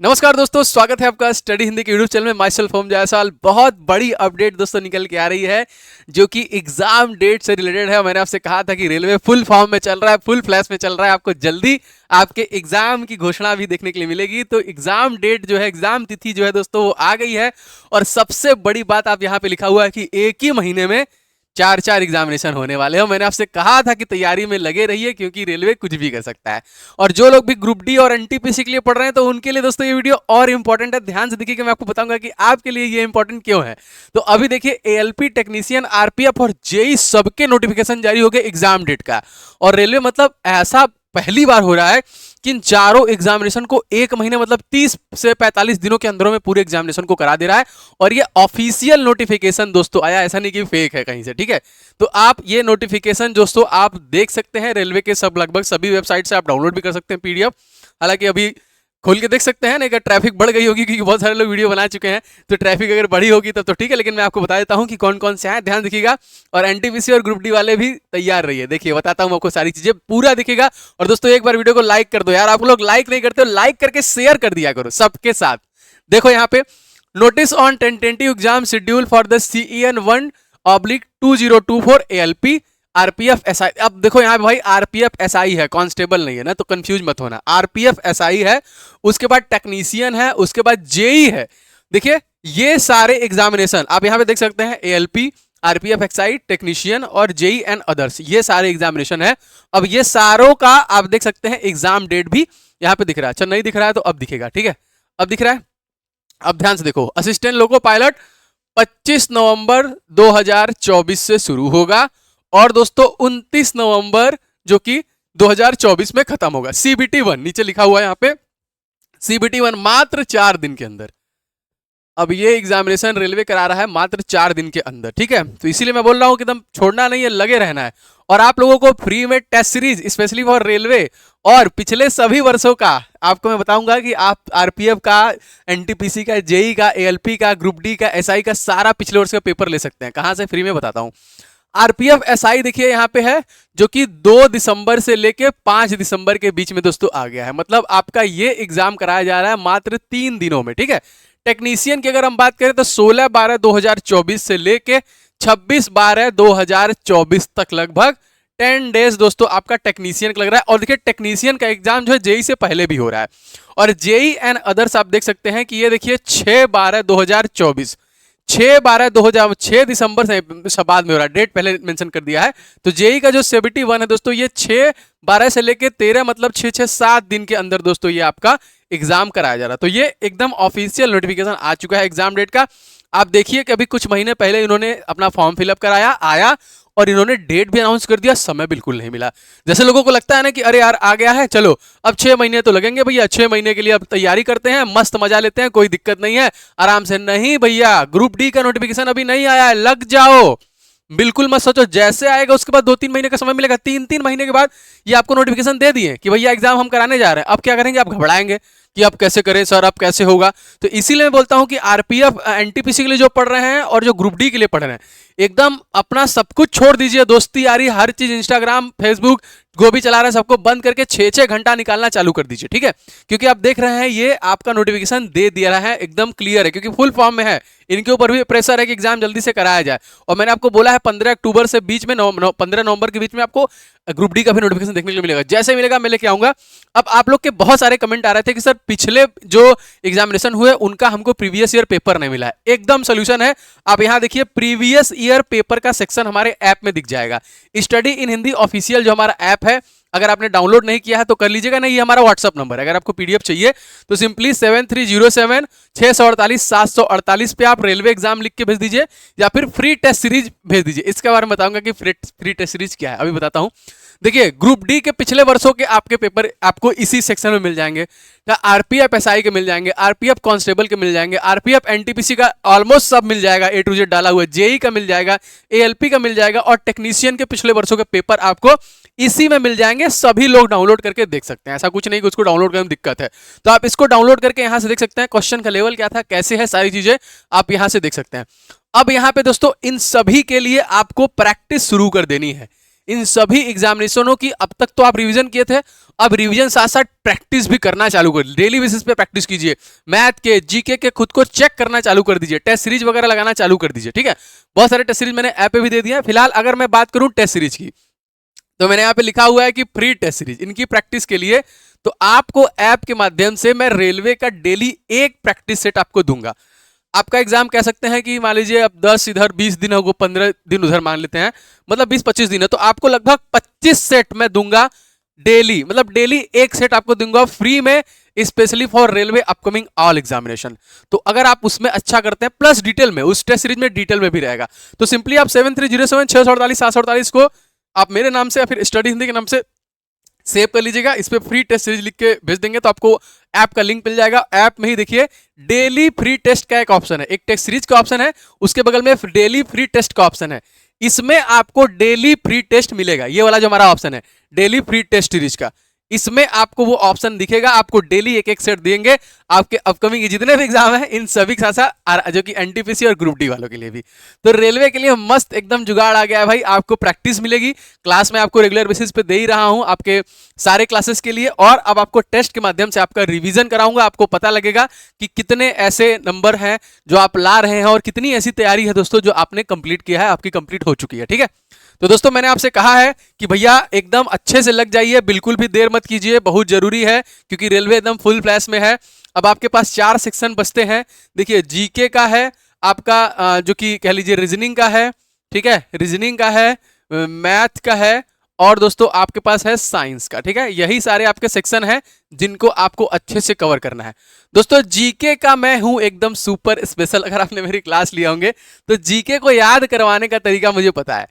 नमस्कार दोस्तों, स्वागत है आपका स्टडी हिंदी के यूट्यूब चैनल में। माई सेल्फ ओम जायसवाल। बहुत बड़ी अपडेट दोस्तों निकल के आ रही है जो कि एग्जाम डेट से रिलेटेड है। मैंने आपसे कहा था कि रेलवे फुल फॉर्म में चल रहा है, फुल फ्लैश में चल रहा है। आपको जल्दी आपके एग्जाम की घोषणा भी देखने के लिए मिलेगी। तो एग्जाम डेट जो है, एग्जाम तिथि जो है दोस्तों वो आ गई है। और सबसे बड़ी बात आप यहाँ पे लिखा हुआ है कि एक ही महीने में चार एग्जामिनेशन होने वाले हैं। मैंने आपसे कहा था कि तैयारी में लगे रहिए क्योंकि रेलवे कुछ भी कर सकता है। और जो लोग भी ग्रुप डी और एनटीपीसी के लिए पढ़ रहे हैं तो उनके लिए दोस्तों ये वीडियो और इंपॉर्टेंट है। ध्यान से देखिए कि मैं आपको बताऊंगा कि आपके लिए ये इंपॉर्टेंट क्यों है। तो अभी देखिए, एएलपी, टेक्नीशियन, आरपीएफ और जेई सबके नोटिफिकेशन जारी हो गए एग्जाम डेट का। और रेलवे मतलब ऐसा पहली बार हो रहा है कि इन चारों एग्जामिनेशन को एक महीने मतलब 30 से 45 दिनों के अंदरों में पूरे एग्जामिनेशन को करा दे रहा है। और ये ऑफिशियल नोटिफिकेशन दोस्तों आया, ऐसा नहीं कि फेक है कहीं से, ठीक है। तो आप ये नोटिफिकेशन दोस्तों आप देख सकते हैं रेलवे के लगभग सभी वेबसाइट से आप डाउनलोड भी कर सकते हैं पीडीएफ। हालांकि अभी खोल के देख सकते हैं ना, अगर ट्रैफिक बढ़ गई होगी क्योंकि बहुत सारे लोग वीडियो बना चुके हैं, तो ट्रैफिक अगर बढ़ी होगी तब तो ठीक है। लेकिन मैं आपको बता देता हूं कि कौन कौन से हैं, ध्यान दिखिएगा। और एनटीपीसी और ग्रुप डी वाले भी तैयार रहिए। देखिए बताता हूं आपको सारी चीजें, पूरा दिखेगा। और दोस्तों एक बार वीडियो को लाइक कर दो यार, आप लोग लाइक नहीं करते हो, लाइक करके शेयर कर दिया करो सबके साथ। देखो यहाँ पे, notice on tentative exam schedule for the CEN 1/2024 ALP RPF SI. अब देखो यहाँ पे भाई आरपीएफ एसआई है, कांस्टेबल नहीं है ना, तो कंफ्यूज मत होना। आरपीएफ एसआई है, उसके बाद टेक्नीशियन है, उसके बाद जेई है। देखिए ये सारे एग्जामिनेशन आप यहाँ पे देख सकते हैं, एएलपी, आरपीएफ एक्साइड, टेक्नीशियन और जेई एंड अदर्स, ये सारे एग्जामिनेशन है। अब ये सारों का आप देख सकते हैं एग्जाम डेट भी यहाँ पे दिख रहा है। अच्छा नहीं दिख रहा है तो अब दिखेगा, ठीक है, अब दिख रहा है। अब ध्यान से देखो, असिस्टेंट लोको पायलट 25 नवंबर 2024 से शुरू होगा और दोस्तों 29 नवंबर जो कि 2024 में खत्म होगा। सीबीटी 1 नीचे लिखा हुआ है यहाँ पे, सीबीटी 1 मात्र 4 दिन के अंदर। अब ये एग्जामिनेशन रेलवे करा रहा है मात्र 4 दिन के अंदर, ठीक है। तो इसीलिए मैं बोल रहा हूं कि एकदम छोड़ना नहीं है, लगे रहना है। और आप लोगों को फ्री में test series specially for railway और पिछले सभी वर्षों का आपको मैं बताऊंगा कि आप आरपीएफ का, एनटीपीसी का, जेई का, एएलपी का, ग्रुप डी का, एसआई का सारा पिछले वर्ष का पेपर ले सकते हैं। कहां से? फ्री में बताता हूं। आरपीएफ एसआई देखिए यहाँ पे है जो कि 2 दिसंबर से लेके 5 दिसंबर के बीच में दोस्तों आ गया है। मतलब आपका ये एग्जाम कराया जा रहा है मात्र 3 दिनों में, ठीक है। टेक्नीशियन की अगर हम बात करें तो 16/12/2024 से लेके 26/12/2024 तक लगभग 10 डेज दोस्तों आपका टेक्नीशियन का लग रहा है। और देखिए टेक्नीशियन का एग्जाम जो है जेई से पहले भी हो रहा है। और जेई एंड अदर्स आप देख सकते हैं कि ये देखिए 6/12/2024, 6 दिसंबर से बाद में हो रहा है, डेट पहले मेंशन कर दिया है। तो जेई का जो 71 है दोस्तों, ये 6/12 से लेके 13 मतलब 6-7 दिन के अंदर दोस्तों ये आपका एग्जाम कराया जा रहा है। तो ये एकदम ऑफिशियल नोटिफिकेशन आ चुका है एग्जाम डेट का। आप देखिए कि अभी कुछ महीने पहले इन्होंने अपना फॉर्म फिलअप कराया, आया और इन्होंने डेट भी अनाउंस कर दिया, समय बिल्कुल नहीं मिला। जैसे लोगों को लगता है ना कि अरे यार आ गया है, चलो अब 6 महीने तो लगेंगे भैया, 6 महीने के लिए अब तैयारी करते हैं, मस्त मजा लेते हैं, कोई दिक्कत नहीं है, आराम से। नहीं भैया, ग्रुप डी का नोटिफिकेशन अभी नहीं आया है, लग जाओ, बिल्कुल मत सोचो। जैसे आएगा उसके बाद 2-3 महीने का समय मिलेगा, 3-3 महीने के बाद ये आपको नोटिफिकेशन दे दिए कि भैया एग्जाम हम कराने जा रहे हैं। अब क्या करेंगे? आप घबराएंगे कि अब कैसे करें सर, अब कैसे होगा। तो इसीलिए मैं बोलता हूं कि आरपीएफ, एनटीपीसी के लिए जो पढ़ रहे हैं और जो ग्रुप डी के लिए पढ़ रहे हैं, एकदम अपना सब कुछ छोड़ दीजिए, दोस्ती यारी हर चीज, इंस्टाग्राम, फेसबुक जो भी चला रहे हैं सबको बंद करके 6-6 घंटा निकालना चालू कर दीजिए, ठीक है। क्योंकि आप देख रहे हैं ये आपका नोटिफिकेशन दे दिया रहा है, एकदम क्लियर है क्योंकि फुल फॉर्म में है। इनके ऊपर भी प्रेशर है कि एग्जाम जल्दी से कराया जाए। और मैंने आपको बोला है 15 अक्टूबर से बीच में 15 नवंबर के बीच में आपको ग्रुप डी का भी नोटिफिकेशन देखने को मिलेगा। जैसे मिलेगा मैं लेके आऊंगा। अब आप लोग के बहुत सारे कमेंट आ रहे थे कि सर पिछले जो एग्जामिनेशन हुए उनका हमको प्रीवियस ईयर पेपर नहीं मिला है। एकदम सोल्यूशन है। आप यहां देखिए, प्रीवियस ईयर पेपर का सेक्शन हमारे ऐप में दिख जाएगा। स्टडी इन हिंदी ऑफिशियल जो हमारा ऐप है, अगर आपने डाउनलोड नहीं किया है तो कर लीजिएगा। नहीं, ये हमारा व्हाट्सअप नंबर है। अगर आपको पीडीएफ चाहिए तो सिंपली 7307-648-748 पे आप रेलवे एग्जाम लिख के भेज दीजिए या फिर फ्री टेस्ट सीरीज भेज दीजिए। इसके बारे में बताऊंगा कि फ्री टेस्ट सीरीज क्या है, अभी बताता हूं। देखिए, ग्रुप डी के पिछले वर्षों के आपके पेपर आपको इसी सेक्शन में मिल जाएंगे। आरपीएफ एसआई के मिल जाएंगे, आरपीएफ कांस्टेबल के मिल जाएंगे, आरपीएफ एनटीपीसी का ऑलमोस्ट सब मिल जाएगा, ए टू जेड डाला हुआ। जेई का मिल जाएगा, एएलपी का मिल जाएगा और टेक्नीशियन के पिछले वर्षों के पेपर आपको इसी में मिल जाएंगे। सभी लोग डाउनलोड करके देख सकते हैं, ऐसा कुछ नहीं कि उसको डाउनलोड करने में दिक्कत है। तो आप इसको डाउनलोड करके यहां से देख सकते हैं क्वेश्चन का लेवल क्या था, कैसे है, सारी चीजें आप यहां से देख सकते हैं। अब यहां पे दोस्तों इन सभी के लिए आपको प्रैक्टिस शुरू कर देनी है। इन सभी एग्जामिनेशनों की अब तक तो आप रिवीजन किए थे, अब रिवीजन साथ साथ प्रैक्टिस भी करना चालू कर, डेली बेसिस पे प्रैक्टिस कीजिए, मैथ के जीके के खुद को चेक करना चालू कर दीजिए, टेस्ट सीरीज वगैरह लगाना चालू कर दीजिए, ठीक है। बहुत सारे टेस्ट सीरीज मैंने ऐप पे भी दे दिया है। फिलहाल अगर मैं बात करूं टेस्ट सीरीज की, तो मैंने यहाँ पे लिखा हुआ है कि फ्री टेस्ट सीरीज, इनकी प्रैक्टिस के लिए तो आपको ऐप के माध्यम से मैं रेलवे का डेली एक प्रैक्टिस सेट आपको दूंगा। आपका एग्जाम कह सकते हैं कि मान लीजिए अब 10 इधर 20 दिन होगा, 15 दिन उधर मान लेते हैं, मतलब 20-25 दिन है, तो आपको लगभग 25 सेट मैं दूंगा डेली, मतलब डेली एक सेट आपको दूंगा फ्री में, specially for railway upcoming all examination. तो अगर आप उसमें अच्छा करते हैं प्लस डिटेल में, उस टेस्ट सीरीज में डिटेल में भी रहेगा, तो सिंपली आप 7307-648-748 को आप मेरे नाम से या फिर स्टडी हिंदी के नाम से सेव कर लीजिएगा। इस पे फ्री टेस्ट सीरीज लिख के भेज देंगे तो आपको ऐप का लिंक मिल जाएगा। ऐप में ही देखिए डेली फ्री टेस्ट का एक ऑप्शन है, एक टेस्ट सीरीज का ऑप्शन है, उसके बगल में डेली फ्री टेस्ट का ऑप्शन है। इसमें आपको डेली फ्री टेस्ट मिलेगा, ये वाला जो हमारा ऑप्शन है डेली फ्री टेस्ट सीरीज का, इसमें आपको वो ऑप्शन दिखेगा। आपको डेली एक एक सेट देंगे आपके अपकमिंग जितने भी एग्जाम है इन सभी के साथ, जो कि एनटीपीसी और ग्रुप डी वालों के लिए भी। तो रेलवे के लिए मस्त एकदम जुगाड़ आ गया है भाई, आपको प्रैक्टिस मिलेगी। क्लास में आपको रेगुलर बेसिस पे दे ही रहा हूं आपके सारे क्लासेस के लिए, और अब आपको टेस्ट के माध्यम से आपका रिवीजन कराऊंगा। आपको पता लगेगा कि कितने ऐसे नंबर हैं जो आप ला रहे हैं और कितनी ऐसी तैयारी है दोस्तों जो आपने कंप्लीट किया है, आपकी कंप्लीट हो चुकी है, ठीक है। तो दोस्तों मैंने आपसे कहा है कि भैया एकदम अच्छे से लग जाइए, बिल्कुल भी देर मत कीजिए, बहुत जरूरी है क्योंकि रेलवे एकदम फुल फ्लैश में है। अब आपके पास 4 सेक्शन बचते हैं। देखिए जीके का है आपका, जो कि कह लीजिए रीजनिंग का है, ठीक है, रीजनिंग का है, मैथ का है, और दोस्तों आपके पास है साइंस का, ठीक है। यही सारे आपके सेक्शन हैं जिनको आपको अच्छे से कवर करना है। दोस्तों जीके का मैं हूं एकदम सुपर स्पेशल, अगर आपने मेरी क्लास लिया होंगे तो जीके को याद करवाने का तरीका मुझे पता है।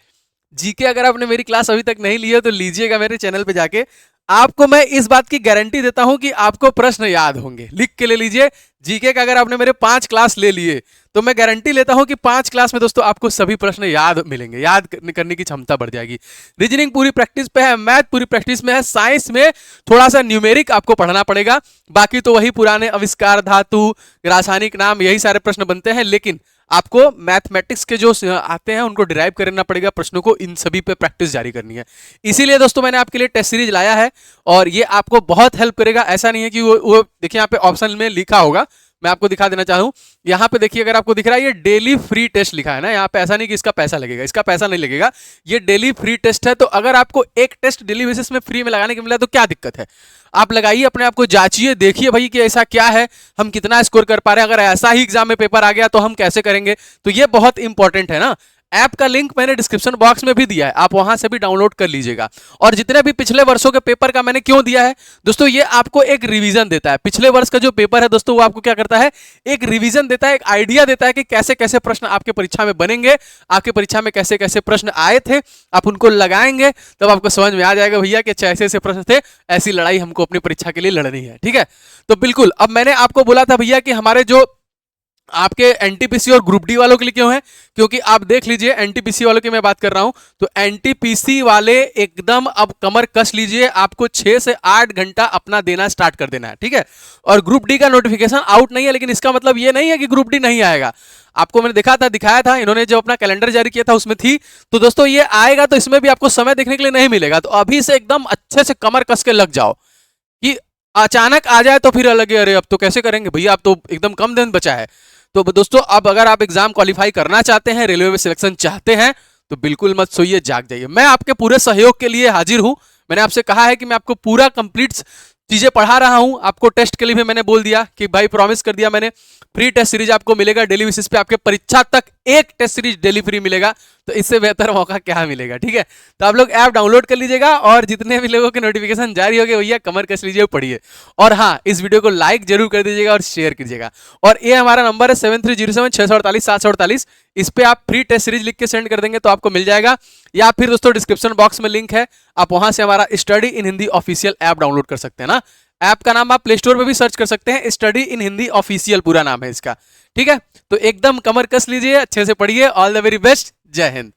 जीके अगर आपने मेरी क्लास अभी तक नहीं ली है तो लीजिएगा मेरे चैनल पे जाके, आपको मैं इस बात की गारंटी देता हूं कि आपको प्रश्न याद होंगे। लिख के ले लीजिए, जीके का अगर आपने मेरे 5 क्लास ले लिए तो मैं गारंटी लेता हूं कि 5 क्लास में दोस्तों आपको सभी प्रश्न याद मिलेंगे, याद करने की क्षमता बढ़ जाएगी। रीजनिंग पूरी प्रैक्टिस पे है, मैथ पूरी प्रैक्टिस में है, साइंस में थोड़ा सा न्यूमेरिक आपको पढ़ना पड़ेगा, बाकी तो वही पुराने आविष्कार, धातु, रासायनिक नाम, यही सारे प्रश्न बनते हैं। लेकिन आपको मैथमेटिक्स के जो आते हैं उनको डिराइव करना पड़ेगा, प्रश्नों को इन सभी पे प्रैक्टिस जारी करनी है। इसीलिए दोस्तों मैंने आपके लिए टेस्ट सीरीज लाया है और ये आपको बहुत हेल्प करेगा। ऐसा नहीं है कि वो देखिए यहाँ पे ऑप्शन में लिखा होगा, मैं आपको दिखा देना चाहूं, यहाँ पे देखिए अगर आपको दिख रहा है ये डेली फ्री टेस्ट लिखा है ना, यहाँ पे ऐसा नहीं कि इसका पैसा लगेगा, इसका पैसा नहीं लगेगा, ये डेली फ्री टेस्ट है। तो अगर आपको एक टेस्ट डेली बेसिस में फ्री में लगाने को मिला तो क्या दिक्कत है, आप लगाइए, अपने आप को जांचिए, देखिए भाई कि ऐसा क्या है, हम कितना स्कोर कर पा रहे हैं। अगर ऐसा ही एग्जाम में पेपर आ गया तो हम कैसे करेंगे, तो ये बहुत इंपॉर्टेंट है ना। ऐप का लिंक मैंने डिस्क्रिप्शन बॉक्स में भी दिया है, आप वहां से भी डाउनलोड कर लीजिएगा। और जितने भी पिछले वर्षों के पेपर का मैंने क्यों दिया है दोस्तों, ये आपको एक रिवीजन देता है। पिछले वर्ष का जो पेपर है दोस्तों वो आपको क्या करता है, एक रिवीजन देता है, एक आइडिया देता है कि कैसे कैसे प्रश्न आपके परीक्षा में बनेंगे, आपके परीक्षा में कैसे कैसे प्रश्न आए थे, आप उनको लगाएंगे तब आपको समझ में आ जाएगा भैया कि ऐसे ऐसे प्रश्न थे, ऐसी लड़ाई हमको अपनी परीक्षा के लिए लड़नी है, ठीक है। तो बिल्कुल, अब मैंने आपको बोला था भैया कि हमारे जो आपके एनटीपीसी और ग्रुप डी वालों के लिए क्यों है, क्योंकि आप देख लीजिए एनटीपीसी वालों की मैं बात कर रहा हूं, तो एनटीपीसी वाले एकदम अब कमर कस लीजिए, आपको 6 से 8 घंटा अपना देना स्टार्ट कर देना है, ठीक है। और ग्रुप डी का नोटिफिकेशन आउट नहीं है, लेकिन इसका मतलब ये नहीं है कि ग्रुप डी नहीं आएगा। आपको मैंने देखा था, दिखाया था, इन्होंने जो अपना कैलेंडर जारी किया था उसमें थी। तो दोस्तों ये आएगा तो इसमें भी आपको समय देखने के लिए नहीं मिलेगा, तो अभी से एकदम अच्छे से कमर कस के लग जाओ कि अचानक आ जाए तो फिर अलग है, अरे अब तो कैसे करेंगे भैया, अब तो एकदम कम दिन बचा है। तो दोस्तों अब अगर आप एग्जाम क्वालिफाई करना चाहते हैं, रेलवे में सिलेक्शन चाहते हैं, तो बिल्कुल मत सोइए, जाग जाइए। मैं आपके पूरे सहयोग के लिए हाजिर हूं। मैंने आपसे कहा है कि मैं आपको पूरा कंप्लीट चीजें पढ़ा रहा हूं। आपको टेस्ट के लिए भी मैंने बोल दिया कि भाई प्रॉमिस कर दिया मैंने, फ्री टेस्ट सीरीज आपको मिलेगा डेली बेसिस पे, आपके परीक्षा तक एक टेस्ट सीरीज डेली फ्री मिलेगा। तो इससे बेहतर मौका क्या मिलेगा, ठीक है। तो आप लोग ऐप डाउनलोड कर लीजिएगा और जितने भी लोगों के नोटिफिकेशन जारी हो गए भैया कमर कस लीजिए, पढ़िए। और हाँ, इस वीडियो को लाइक जरूर कर दीजिएगा और शेयर कीजिएगा। और ये हमारा नंबर है 7307-648-748, इस पे आप फ्री टेस्ट सीरीज लिख के सेंड कर देंगे तो आपको मिल जाएगा। या फिर दोस्तों डिस्क्रिप्शन बॉक्स में लिंक है, आप वहां से हमारा study in Hindi official app download कर सकते हैं ना। ऐप का नाम आप प्ले स्टोर पे भी सर्च कर सकते हैं, स्टडी इन हिंदी ऑफिशियल पूरा नाम है इसका, ठीक है। तो एकदम कमर कस लीजिए, अच्छे से पढ़िए। ऑल द वेरी बेस्ट, जय हिंद।